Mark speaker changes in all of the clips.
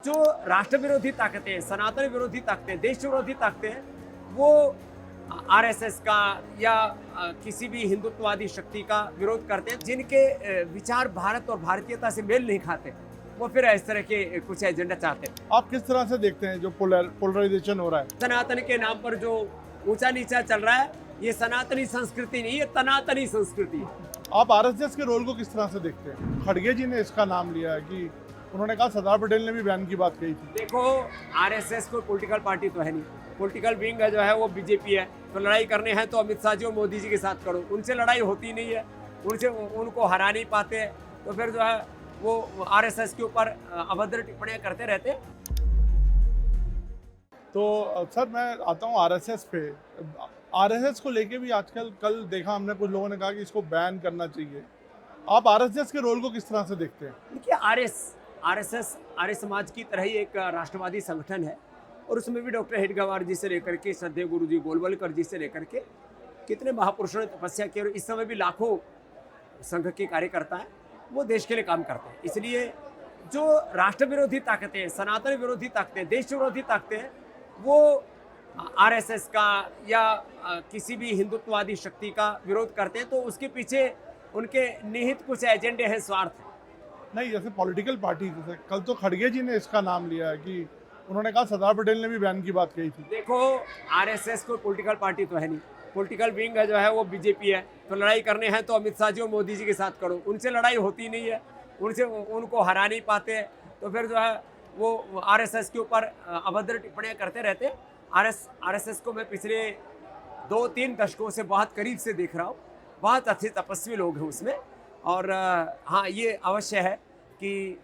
Speaker 1: जो राष्ट्र विरोधी ताकतें, सनातन विरोधी ताकतें, देश विरोधी ताकतें हैं, वो आरएसएस का या किसी भी हिंदुत्ववादी शक्ति का विरोध करते हैं, जिनके विचार भारत और भारतीयता से मेल नहीं खाते, वो फिर इस तरह के कुछ एजेंडा चाहते हैं।
Speaker 2: आप किस तरह से देखते हैं जो पोलराइजेशन हो रहा है?
Speaker 1: सनातन के नाम पर जो ऊंचा नीचा चल रहा है, ये सनातनी संस्कृति नहीं, ये तनातनी संस्कृति है।
Speaker 2: आप आरएसएस के रोल को किस तरह से देखते हैं? खड़गे जी ने इसका नाम लिया है कि उन्होंने कहा, सरदार पटेल ने भी बैन की बात कही थी।
Speaker 1: देखो, आरएसएस कोई पॉलिटिकल पार्टी तो है नहीं, पॉलिटिकल विंग है जो है वो बीजेपी है। तो लड़ाई करने हैं तो अमित शाह जी और मोदी जी के साथ करो, उनसे लड़ाई होती नहीं है, उनको हरा नहीं पाते, तो फिर जो है वो आरएसएस के ऊपर अभद्र टिप्पणियां करते रहते हैं।
Speaker 2: तो सर मैं आता हूँ आरएसएस पे। आरएसएस को लेके भी आजकल कल देखा हमने, कुछ लोगों ने कहा कि इसको बैन करना चाहिए। आप आरएसएस के रोल को किस तरह से देखते हैं?
Speaker 1: देखिए, आरएसएस आर्य समाज की तरह ही एक राष्ट्रवादी संगठन है, और उसमें भी डॉक्टर हेडगेवार जी से लेकर के श्रद्धेय गुरु जी गोलवलकर जी से लेकर के कितने महापुरुषों ने तपस्या की, और इस समय भी लाखों संघ के कार्यकर्ता हैं, वो देश के लिए काम करते हैं। इसलिए जो राष्ट्र विरोधी ताकतें, सनातन विरोधी ताकतें, देश विरोधी ताकतें हैं, वो आरएसएस का या किसी भी हिंदुत्ववादी शक्ति का विरोध करते हैं, तो उसके पीछे उनके निहित कुछ एजेंडे हैं, स्वार्थ है।
Speaker 2: नहीं, जैसे पॉलिटिकल पार्टी, जैसे कल तो खड़गे जी ने इसका नाम लिया है कि उन्होंने कहा, सरदार पटेल ने भी बैन की बात कही थी।
Speaker 1: देखो, आरएसएस कोई पॉलिटिकल पार्टी तो है नहीं, पॉलिटिकल विंग है जो है वो बीजेपी है। तो लड़ाई करने हैं तो अमित शाह जी और मोदी जी के साथ करो, उनसे लड़ाई होती नहीं है, उनको हरा नहीं पाते, तो फिर जो है वो आरएसएस के ऊपर अभद्र टिप्पणियां करते रहते हैं। आरएसएस को मैं पिछले 2-3 दशकों से बहुत करीब से देख रहा हूँ, बहुत अच्छे तपस्वी लोग हैं उसमें। और हाँ, ये अवश्य है कि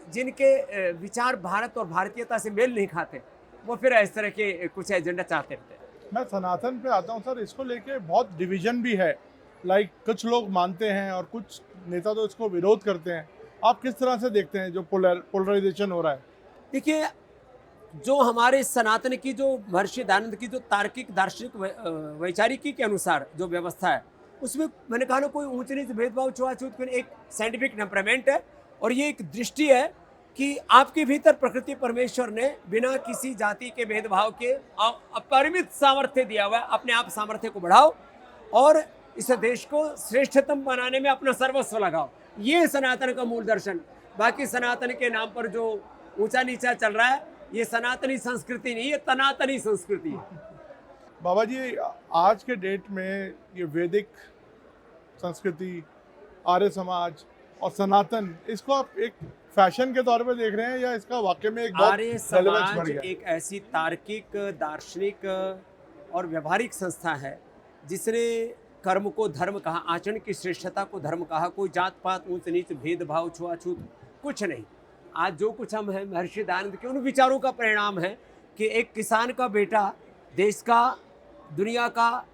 Speaker 1: जिनके विचार भारत और भारतीयता से मेल नहीं खाते, वो फिर इस तरह के कुछ एजेंडा चाहते रहते हैं।
Speaker 2: मैं सनातन पे आता हूँ सर, इसको लेके बहुत डिवीजन भी है। कुछ लोग मानते हैं और कुछ नेता तो इसको विरोध करते हैं। आप किस तरह से देखते हैं जो पोलराइजेशन हो रहा है?
Speaker 1: देखिए, जो हमारे सनातन की, जो महर्षि दयानंद की जो तार्किक दार्शनिक वैचारिकी के अनुसार जो व्यवस्था है, उसमें मैंने कहा ना, कोई ऊंच नीच भेदभाव छुआछूत, एक साइंटिफिक टेम्परामेंट है, और ये एक दृष्टि है कि आपके भीतर प्रकृति परमेश्वर ने बिना किसी जाति के भेदभाव के अपरिमित सामर्थ्य दिया हुआ है। अपने आप सामर्थ्य को बढ़ाओ और इस देश को श्रेष्ठतम बनाने में अपना सर्वस्व लगाओ। ये सनातन का मूल दर्शन। बाकी सनातन के नाम पर जो ऊंचा नीचा चल रहा है, ये सनातनी संस्कृति नहीं, ये तनातनी संस्कृति है।
Speaker 2: बाबा जी, आज के डेट में ये वैदिक संस्कृति, आर्य समाज और सनातन, इसको आप एक फैशन के तौर पे देख रहे हैं या इसका वाकई में एक बहुत
Speaker 1: आर्य
Speaker 2: relevance
Speaker 1: समाज
Speaker 2: बढ़ गया?
Speaker 1: एक ऐसी तार्किक, दार्शनिक और व्यवहारिक संस्था है जिसने कर्म को धर्म कहा, आचरण की श्रेष्ठता को धर्म कहा। कोई जात पात, ऊंच नीच, भेदभाव, छुआछूत कुछ नहीं। आज जो कुछ हम हैं, महर्षि दयानंद के उन विचारों का परिणाम है कि एक किसान का बेटा देश का, दुनिया का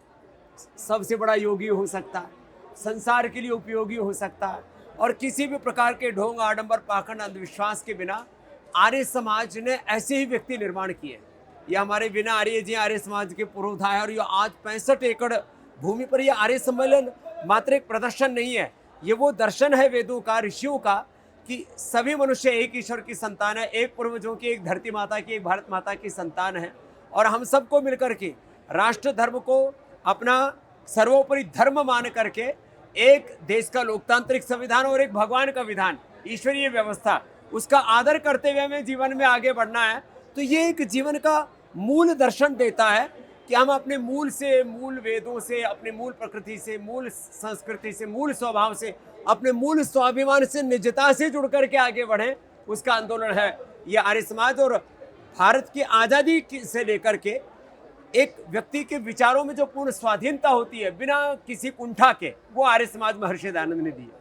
Speaker 1: सबसे बड़ा योगी हो सकता है, संसार के लिए उपयोगी हो सकता है, और किसी भी प्रकार के ढोंग, आडंबर, पाखंड, अंधविश्वास के बिना आर्य समाज ने ऐसे ही व्यक्ति निर्माण किए। ये हमारे बिना आर्य जी आर्य समाज के पुरोधा है, और ये आज 65 एकड़ भूमि पर ये आर्य सम्मेलन मात्र एक प्रदर्शन नहीं है, ये वो दर्शन है वेदों का, ऋषियों का, कि सभी मनुष्य एक ईश्वर की संतान है, एक पूर्वजों की, एक धरती माता की, एक भारत माता की संतान है, और हम सबको मिलकर के राष्ट्र धर्म को अपना सर्वोपरि धर्म मान करके एक देश का लोकतांत्रिक संविधान और एक भगवान का विधान, ईश्वरीय व्यवस्था, उसका आदर करते हुए हमें जीवन में आगे बढ़ना है। तो ये एक जीवन का मूल दर्शन देता है कि हम अपने मूल से, मूल वेदों से, अपने मूल प्रकृति से, मूल संस्कृति से, मूल स्वभाव से, अपने मूल स्वाभिमान से, निजता से जुड़ करके आगे बढ़ें। उसका आंदोलन है ये आर्य समाज। और भारत की आज़ादी से लेकर के एक व्यक्ति के विचारों में जो पूर्ण स्वाधीनता होती है बिना किसी कुंठा के, वो आर्य समाज महर्षि दयानंद ने दी है।